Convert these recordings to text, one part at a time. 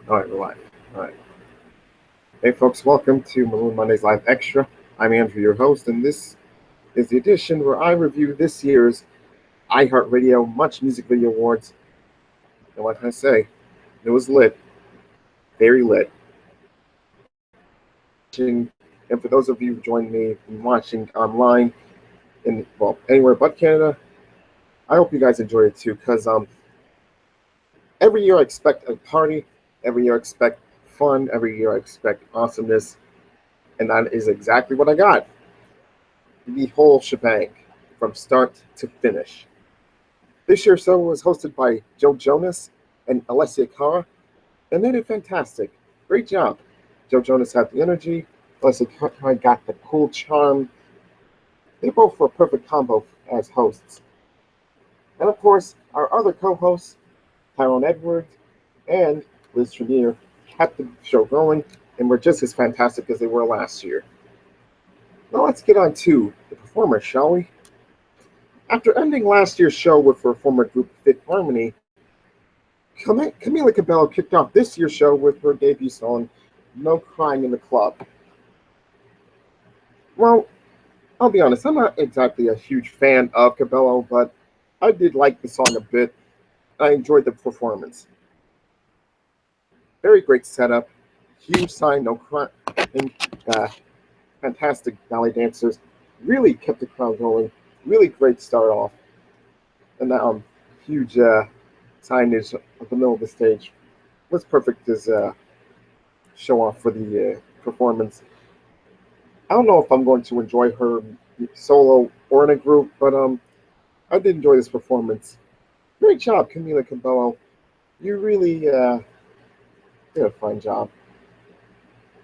All right, we're live. All right. Hey, folks, welcome to Maroon Mondays Live Extra. I'm Andrew, your host, and this is the edition where I review this year's iHeartRadio Much Music Video Awards. And what can I say? It was lit, very lit. And for those of you who joined me in watching online in, well, anywhere but Canada, I hope you guys enjoy it too, because every year I expect a party, every year I expect fun, every year I expect awesomeness, and that is exactly what I got. The whole shebang from start to finish. This year's show was hosted by Joe Jonas and Alessia Cara, and they did fantastic. Great job. Joe Jonas had the energy, Alessia Cara got the cool charm. They both were a perfect combo as hosts. And of course, our other co-hosts, Tyrone Edwards and Liz Trenier, kept the show going and were just as fantastic as they were last year. Now let's get on to the performers, shall we? After ending last year's show with her former group Fit Harmony, Camila Cabello kicked off this year's show with her debut song, No Crying in the Club. Well, I'll be honest, I'm not exactly a huge fan of Cabello, but I did like the song a bit. I enjoyed the performance. Very great setup, huge sign, no crying, uh, fantastic ballet dancers, really kept the crowd going, really great start off, and that huge signage at the middle of the stage was perfect as a show off for the performance. I don't know if I'm going to enjoy her solo or in a group, but I did enjoy this performance. Great job, Camila Cabello. You really did a fine job.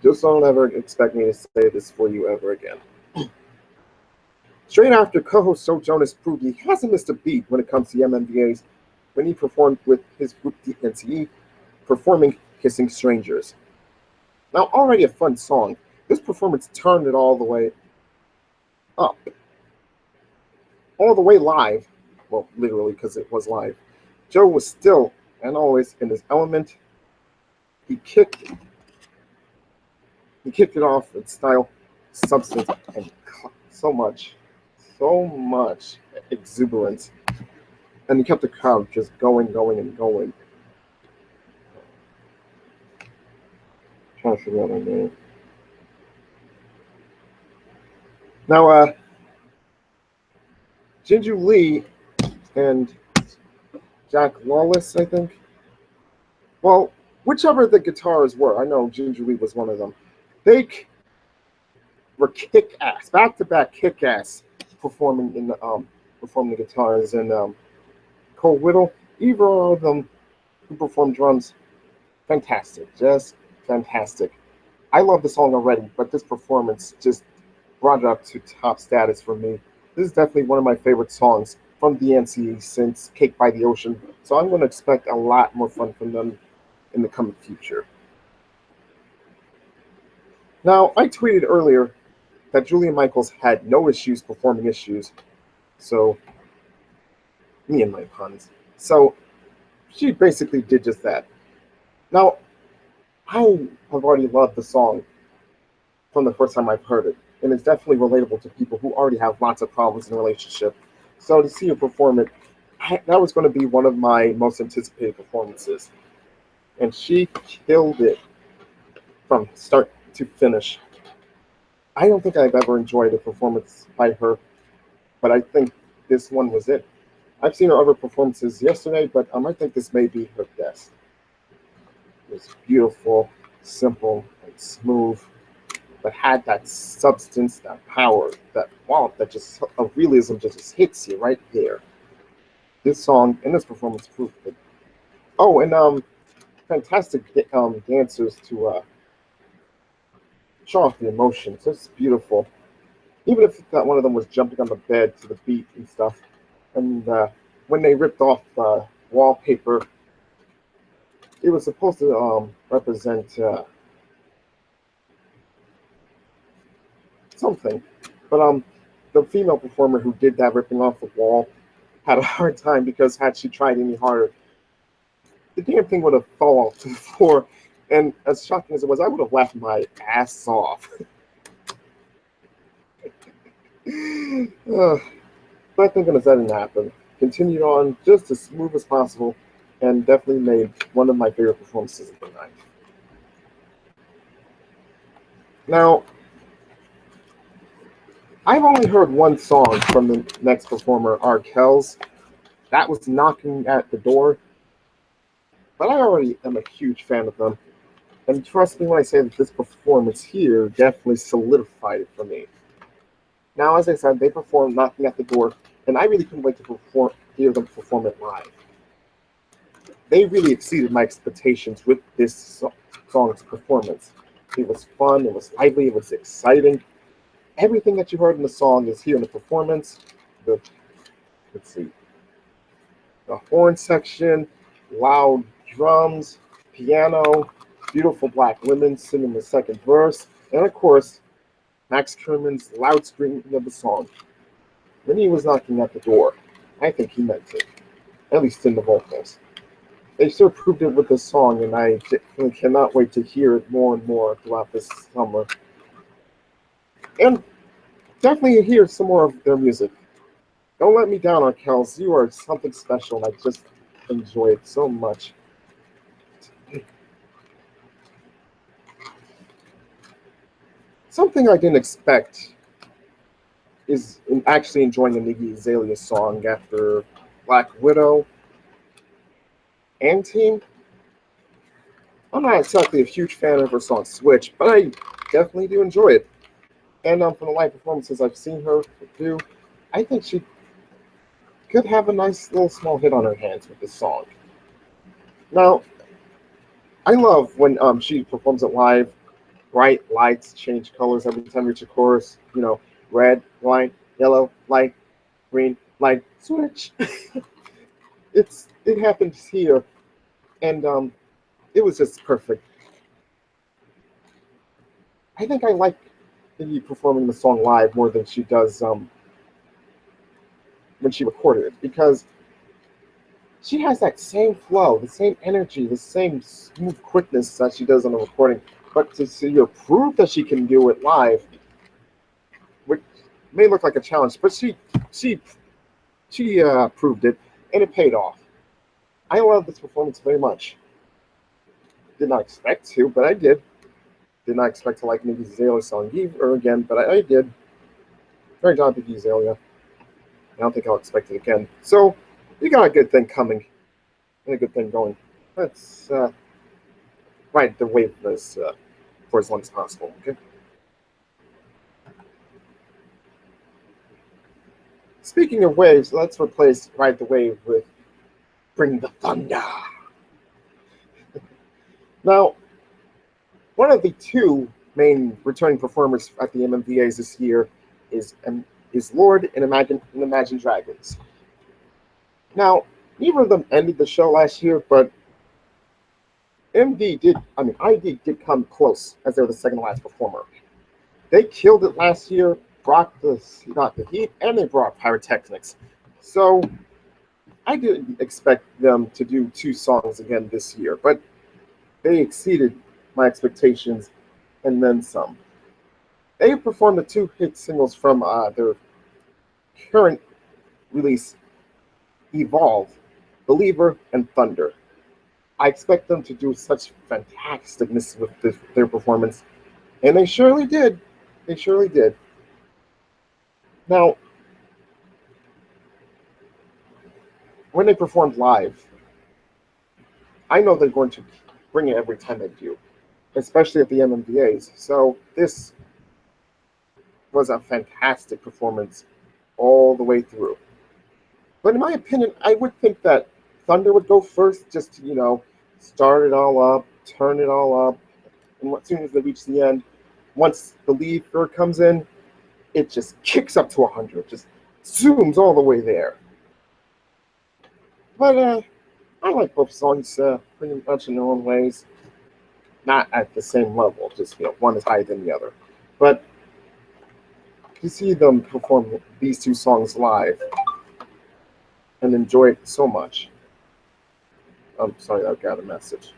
Just don't ever expect me to say this for you ever again. Straight after, co-host Joe Jonas proved he hasn't missed a beat when it comes to the MMVAs when he performed with his group DNCE, performing Kissing Strangers. Now, already a fun song, this performance turned it all the way up. All the way live, well, literally because it was live. Joe was still and always in his element. He kicked it off in style, substance, and so much exuberance. And he kept the crowd just going, and going. Trying to figure out my name. Now, Jinju Lee and Jack Lawless, I think. Well, whichever the guitars were, I know Jinju Lee was one of them. They were kick-ass, back-to-back kick-ass performing the guitars, and Cole Whittle, either of them who performed drums, fantastic, just fantastic. I love the song already, but this performance just brought it up to top status for me. This is definitely one of my favorite songs from DNCE since Cake by the Ocean, so I'm going to expect a lot more fun from them in the coming future. Now, I tweeted earlier that Julia Michaels had no issues performing issues, so me and my puns. So she basically did just that. Now, I have already loved the song from the first time I've heard it, and it's definitely relatable to people who already have lots of problems in a relationship. So to see her perform it, that was going to be one of my most anticipated performances. And she killed it from start to finish. I don't think I've ever enjoyed a performance by her, but I think this one was it. I've seen her other performances yesterday, but I think this may be her best. It was beautiful, simple, and smooth, but had that substance, that power, that wow, that just a realism just hits you right there. This song and this performance proved it. Oh, and fantastic dancers to show off the emotions. It's beautiful. Even if one of them was jumping on the bed to the beat and stuff. And when they ripped off wallpaper, it was supposed to represent something. But the female performer who did that ripping off the wall had a hard time because had she tried any harder, the damn thing would have fallen to the floor And as shocking as it was, I would have laughed my ass off. uh, but thank goodness that didn't happen. Continued on just as smooth as possible, and definitely made one of my favorite performances of the night. Now, I've only heard one song from the next performer, R. Kells. That was Knocking at the Door. But I already am a huge fan of them. And trust me when I say that this performance here definitely solidified it for me. Now, as I said, they performed Knocking at the Door, and I really couldn't wait to hear them perform it live. They really exceeded my expectations with this song's performance. It was fun, it was lively, it was exciting. Everything that you heard in the song is here in the performance. Let's see, the horn section, loud drums, piano, beautiful black women singing the second verse, and of course, Max Kerman's loud screaming of the song. When he was knocking at the door, I think he meant it, at least in the vocals. They sure proved it with this song, and I cannot wait to hear it more and more throughout this summer. And definitely hear some more of their music. Don't let me down, Kells. You are something special, and I just enjoy it so much. Something I didn't expect is actually enjoying a Iggy Azalea song after Black Widow and Team. I'm not exactly a huge fan of her song Switch, but I definitely do enjoy it. And from the live performances I've seen her do, I think she could have a nice little small hit on her hands with this song. Now, I love when she performs it live. Bright lights change colors every time you reach a chorus. You know, red, white, yellow, light, green, light, switch. It happens here, and it was just perfect. I think I like Iggy performing the song live more than she does when she recorded it, because she has that same flow, the same energy, the same smooth quickness that she does on the recording. But to see her prove that she can do it live, which may look like a challenge, but she proved it, and it paid off. I love this performance very much. Did not expect to, but I did. Did not expect to like Iggy Azalea song either again, but I did. Very glad Iggy Azalea. I don't think I'll expect it again. So you got a good thing coming and a good thing going. Let's ride the wave this for as long as possible. Okay. Speaking of waves, let's replace Ride the Wave with Bring the Thunder. Now, one of the two main returning performers at the MMVAs this year is Lorde and Imagine Dragons. Now, neither of them ended the show last year, but ID did come close as they were the second last performer. They killed it last year, got the heat, and they brought pyrotechnics. So I didn't expect them to do two songs again this year, but they exceeded my expectations and then some. They performed the two hit singles from their current release, Evolve, Believer, and Thunder. I expect them to do such fantasticness with their performance, and they surely did. They surely did. Now, when they performed live, I know they're going to bring it every time they do, especially at the MMVAs. So this was a fantastic performance all the way through. But in my opinion, I would think that Thunder would go first, just to, start it all up, turn it all up, and as soon as they reach the end, once the lead third comes in, it just kicks up to 100, just zooms all the way there. But I like both songs pretty much in their own ways. Not at the same level, just one is higher than the other. But to see them perform these two songs live and enjoy it so much. I'm sorry, I got a message.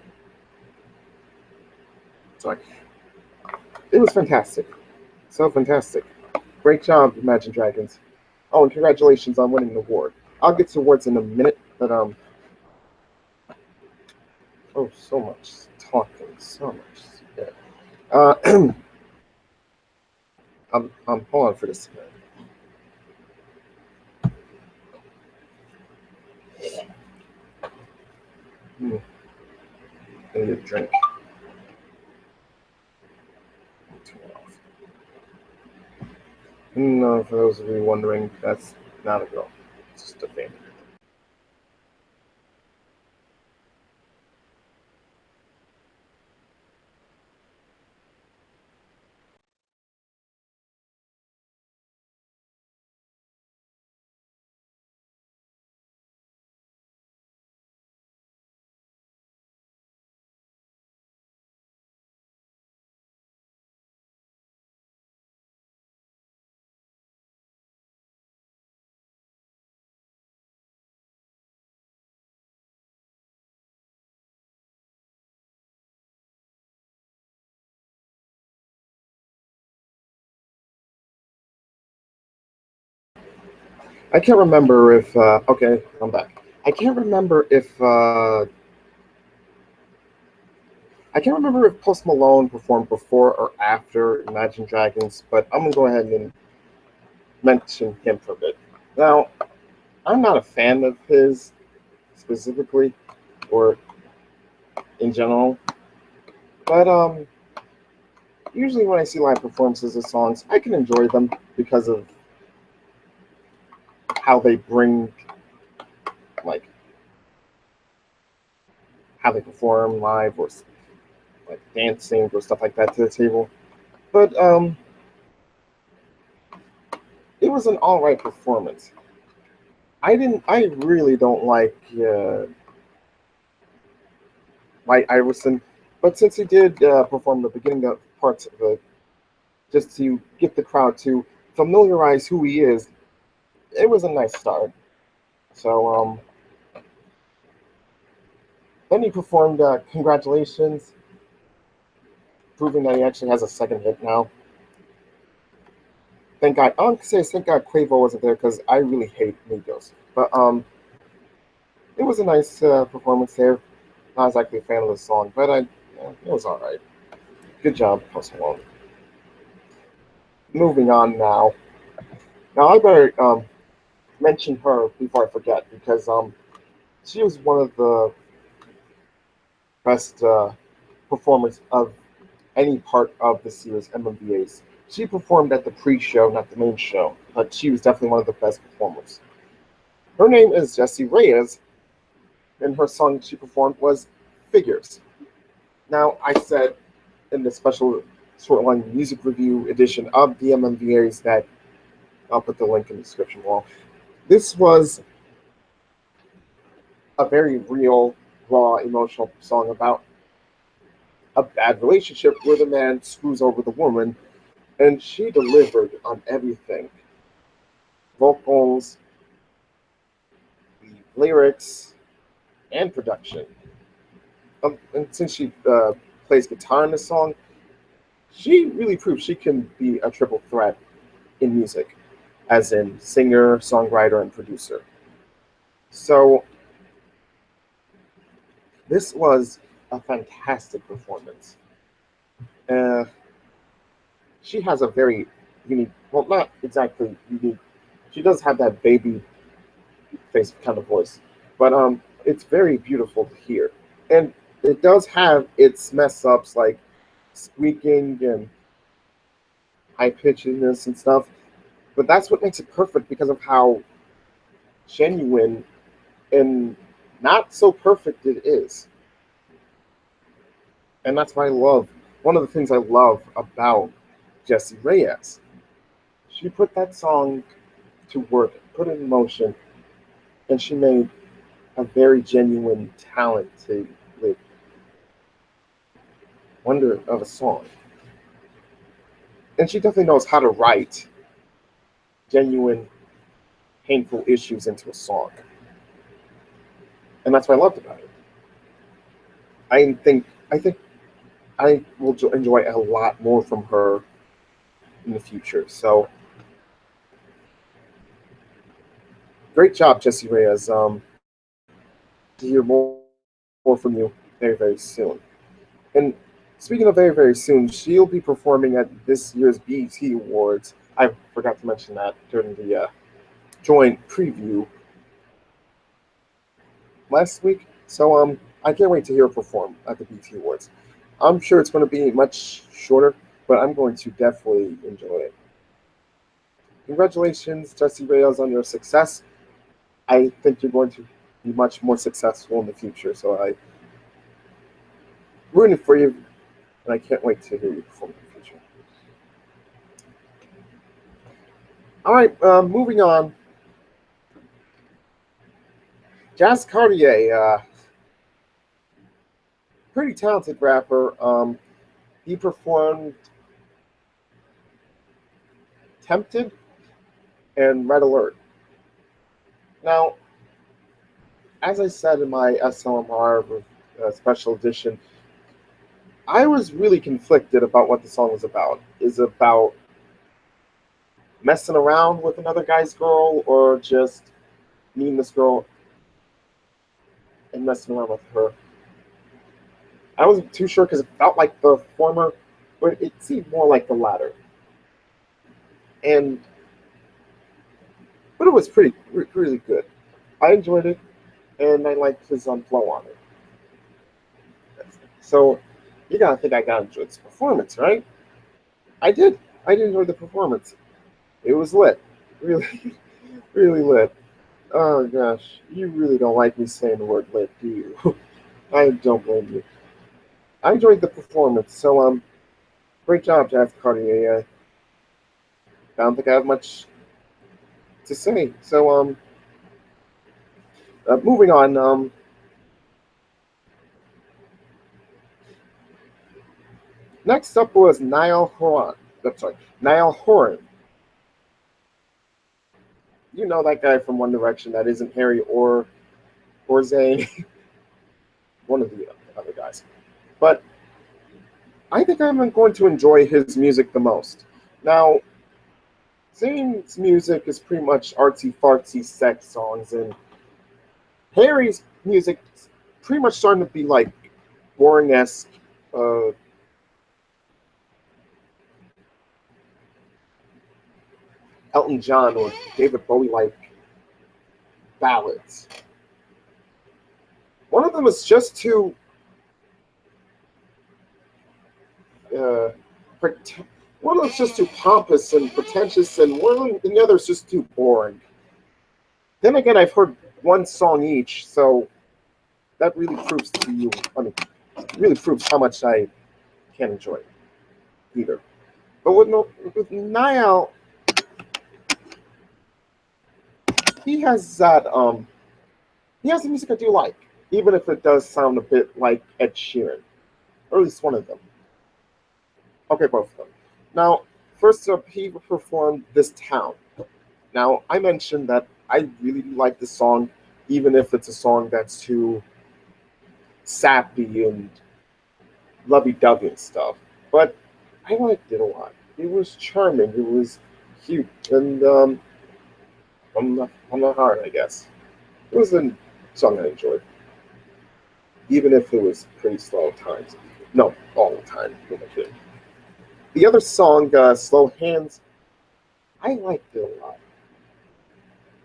Sorry. It was fantastic. So fantastic. Great job, Imagine Dragons. Oh, and congratulations on winning the award. I'll get to awards in a minute, but oh, so much talking, so much. Yeah. Hold on for this a minute. I need a drink. No, for those of you wondering, that's not a girl. It's just a fan. I can't remember if okay, I'm back. I can't remember if Post Malone performed before or after Imagine Dragons, but I'm gonna go ahead and mention him for a bit. Now, I'm not a fan of his specifically or in general, but usually when I see live performances of songs, I can enjoy them because of how they bring, like, how they perform live or like dancing or stuff like that to the table. But it was an all right performance. I really don't like Iverson, but since he did perform the beginning of parts of it, just to get the crowd to familiarize who he is, it was a nice start. So then he performed "Congratulations," proving that he actually has a second hit now. Thank God. I don't say thank God Quavo wasn't there because I really hate Migos. But it was a nice performance there. Not exactly a fan of the song, but it was all right. Good job, Post Malone. Moving on now. Now I better mention her before I forget because she was one of the best performers of any part of the series MMVAs. She performed at the pre-show, not the main show, but she was definitely one of the best performers. Her name is Jessie Reyez, and her song she performed was "Figures." Now, I said in the special short-line music review edition of the MMVAs that I'll put the link in the description below. This was a very real, raw, emotional song about a bad relationship where the man screws over the woman, and she delivered on everything: vocals, the lyrics, and production. And since she plays guitar in the song, she really proved she can be a triple threat in music, as in singer, songwriter, and producer. So this was a fantastic performance. Uh, she has a very unique, well, not exactly unique. She does have that baby face kind of voice, but it's very beautiful to hear, and it does have its mess ups like squeaking and high pitchedness and stuff. But that's what makes it perfect because of how genuine and not so perfect it is. And that's what I love. One of the things I love about Jessie Reyez. She put that song to work, put it in motion, and she made a very genuine, talented, like, wonder of a song. And she definitely knows how to write genuine, painful issues into a song. And that's what I loved about it. I think I will enjoy a lot more from her in the future. So great job, Jesse Reyes. To hear more from you very, very soon. And speaking of very, very soon, she'll be performing at this year's BET Awards. I forgot to mention that during the joint preview last week. So I can't wait to hear her perform at the BET Awards. I'm sure it's going to be much shorter, but I'm going to definitely enjoy it. Congratulations, Jesse Reyes, on your success. I think you're going to be much more successful in the future. So I rooting for you, and I can't wait to hear you perform in the future. All right, moving on. Jazz Cartier, pretty talented rapper. He performed Tempted and Red Alert. Now, as I said in my SLMR special edition, I was really conflicted about what the song was about. Is it about messing around with another guy's girl or just meeting this girl and messing around with her? I wasn't too sure because it felt like the former, but it seemed more like the latter. And but it was really good. I enjoyed it, and I liked his flow on it. So you gotta think I gotta enjoy this performance, right? I did. I did enjoy the performance. It was lit, really, really lit. Oh gosh, you really don't like me saying the word lit, do you? I don't blame you. I enjoyed the performance. So great job, Jazz Cartier. I don't think I have much to say. So moving on. Next up was Niall Horan. I'm sorry, Niall Horan. You know that guy from One Direction that isn't Harry or Zayn, one of the other guys. But I think I'm going to enjoy his music the most. Now, Zayn's music is pretty much artsy fartsy sex songs, and Harry's music is pretty much starting to be like boring-esque Elton John or David Bowie like ballads. One of them is just too uh, one of them's just too pompous and pretentious, and the other is just too boring. Then again, I've heard one song each, so that really proves to you. I mean, really proves how much I can enjoy either. But with Niall, he has that he has the music I do like, even if it does sound a bit like Ed Sheeran, or at least one of them. Okay, both of them. Now, first up, he performed "This Town." Now, I mentioned that I really do like this song, even if it's a song that's too sappy and lovey-dovey and stuff. But I liked it a lot. It was charming. It was cute, and on the heart, I guess. It was a song I enjoyed, even if it was pretty slow at times. No, all the time. The other song, "Slow Hands," I liked it a lot.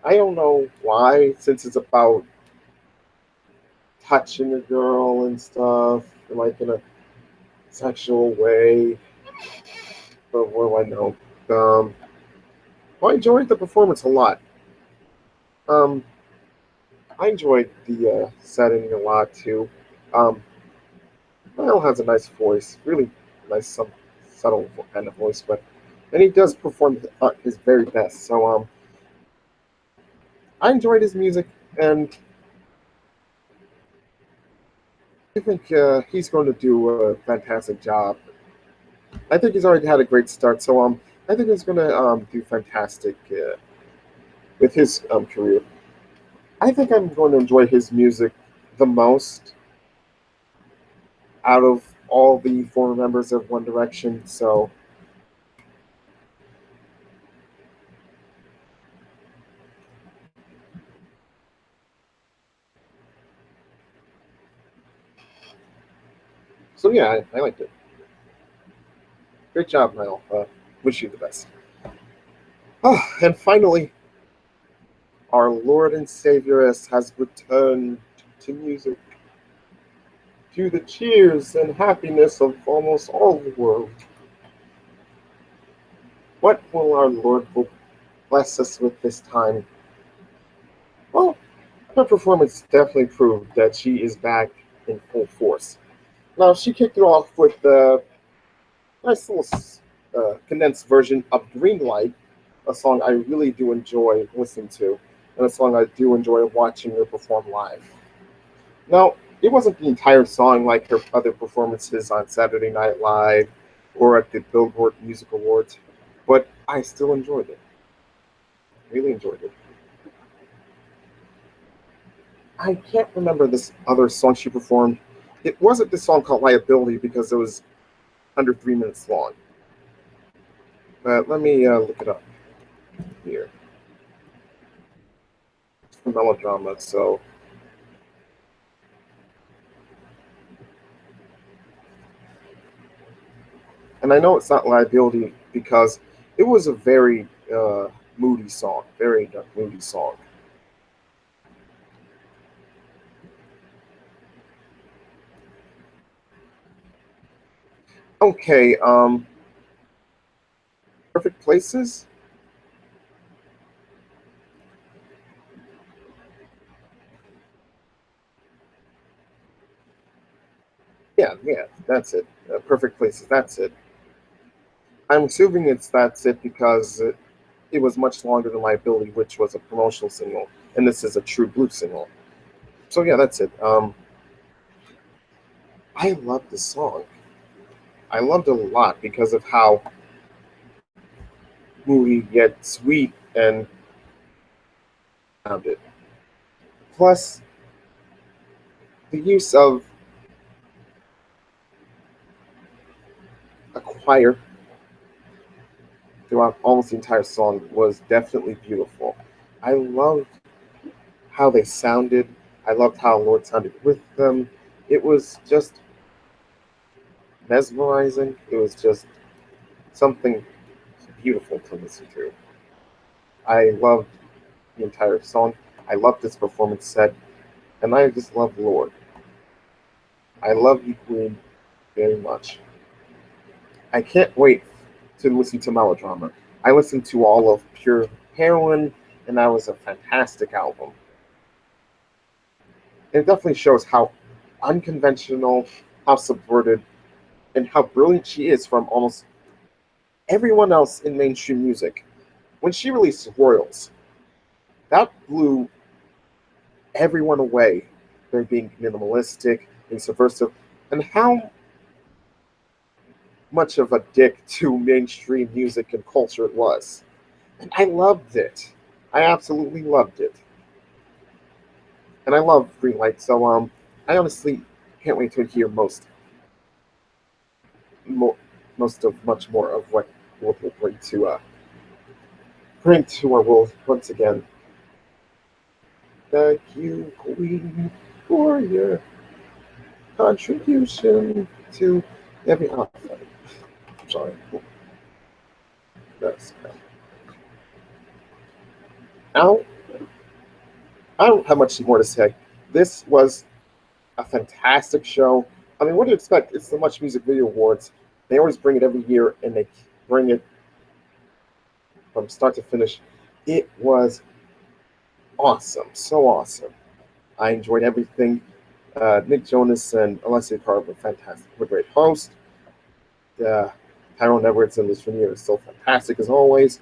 I don't know why, since it's about touching a girl and stuff, like in a sexual way. But what do I know? Well, I enjoyed the performance a lot. Um, I enjoyed the setting a lot too. Um, Niall has a nice voice, really nice, some subtle kind of voice, but and he does perform his very best. So I enjoyed his music, and I think he's going to do a fantastic job. I think he's already had a great start, so I think he's going to do fantastic with his career. I think I'm going to enjoy his music the most out of all the former members of One Direction. So yeah, I liked it. Great job, Niall. Wish you the best. Oh, and finally, our Lord and Savior has returned to music, to the cheers and happiness of almost all the world. What will our Lord bless us with this time? Well, her performance definitely proved that she is back in full force. Now, she kicked it off with the nice little condensed version of Green Light, a song I really do enjoy listening to, and a song I do enjoy watching her perform live. Now, it wasn't the entire song like her other performances on Saturday Night Live or at the Billboard Music Awards, but I still enjoyed it. Really enjoyed it. I can't remember this other song she performed. It wasn't the song called Liability because it was under 3 minutes long. But let me look it up here. It's for melodrama, so. And I know it's not Liability because it was a very moody song, very moody song. Okay, Perfect Places. Yeah, yeah, that's it. Perfect Places, that's it. I'm assuming that's it because it was much longer than Liability, which was a promotional single, and this is a true blues single. So yeah, that's it. I love this song. I loved it a lot because of how moody yet sweet and sounded. Plus, the use of a choir throughout almost the entire song was definitely beautiful. I loved how they sounded. I loved how Lord sounded with them. It was just mesmerizing. It was just something beautiful to listen to. I loved the entire song. I loved this performance set, and I just love Lord. I love you, Queen, very much. I can't wait to listen to Melodrama. I listened to all of Pure Heroin, and that was a fantastic album. It definitely shows how unconventional, how subverted, and how brilliant she is from almost everyone else in mainstream music. When she released Royals, that blew everyone away. They're being minimalistic, being subversive, and how much of a dick to mainstream music and culture it was. And I loved it. I absolutely loved it. And I love Green Light, so I honestly can't wait to hear mo- most of much more of what we'll bring to our world once again. Thank you, Queen, for your contribution to every. Oh, sorry. That's, now, I don't have much more to say. This was a fantastic show. I mean, what do you expect? It's the Much Music Video Awards. They always bring it every year, and they bring it from start to finish. It was awesome, so awesome. I enjoyed everything. Nick Jonas and Alessia Cara were fantastic. Were great hosts. Tyrone Edwards and Liz Rainier is still fantastic as always.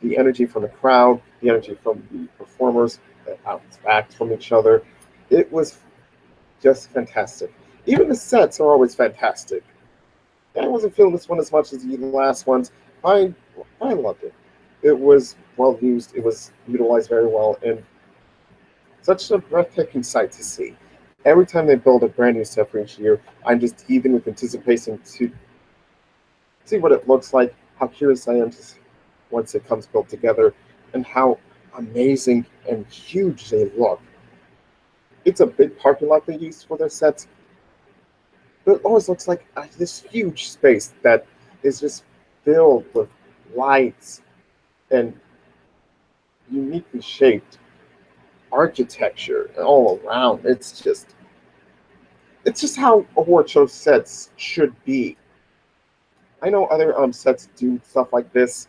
The energy from the crowd, the energy from the performers that bounced back from each other. It was just fantastic. Even the sets are always fantastic. I wasn't feeling this one as much as the last ones. I I loved it. It was well used. It was utilized very well, and such a breathtaking sight to see. Every time they build a brand new set for each year, I'm just heaving with anticipation to see what it looks like, how curious I am to once it comes built together, and how amazing and huge they look. It's a big parking lot they use for their sets, but it always looks like this huge space that is just filled with lights and uniquely shaped architecture all around. It's just how award show sets should be. I know other sets do stuff like this.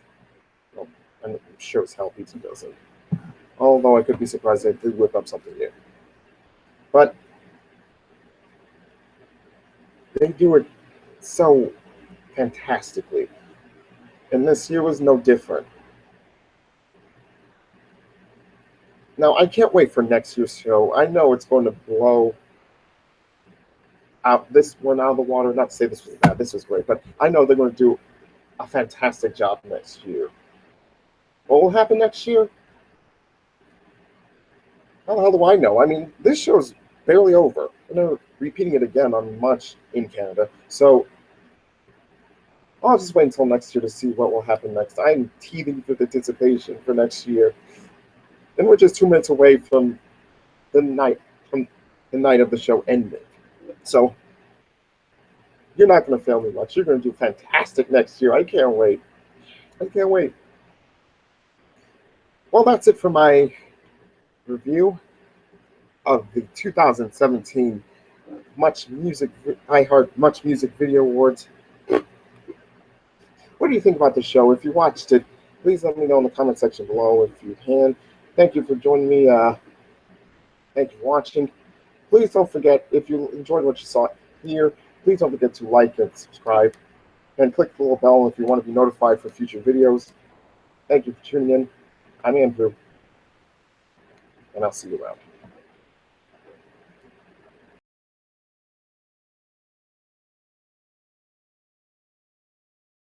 Well, I'm sure as hell Pizza doesn't. Although I could be surprised if they whip up something new. But they do it so fantastically. And this year was no different. Now, I can't wait for next year's show. I know it's going to blow out this one out of the water. Not to say this was bad, this was great, but I know they're going to do a fantastic job next year. What will happen next year? How the hell do I know? I mean, this show's barely over. And they're repeating it again on March in Canada. So I'll just wait until next year to see what will happen next. I'm teething with anticipation for next year. And we're just 2 minutes away from the night of the show ending. So you're not going to fail me much. You're going to do fantastic next year. I can't wait. I can't wait. Well, that's it for my review of the 2017 iHeart Much Music Video Awards. What do you think about the show? If you watched it, please let me know in the comment section below if you can. Thank you for joining me. Thank you for watching. Please don't forget, if you enjoyed what you saw here, please don't forget to like and subscribe. And click the little bell if you want to be notified for future videos. Thank you for tuning in. I'm Andrew, and I'll see you around.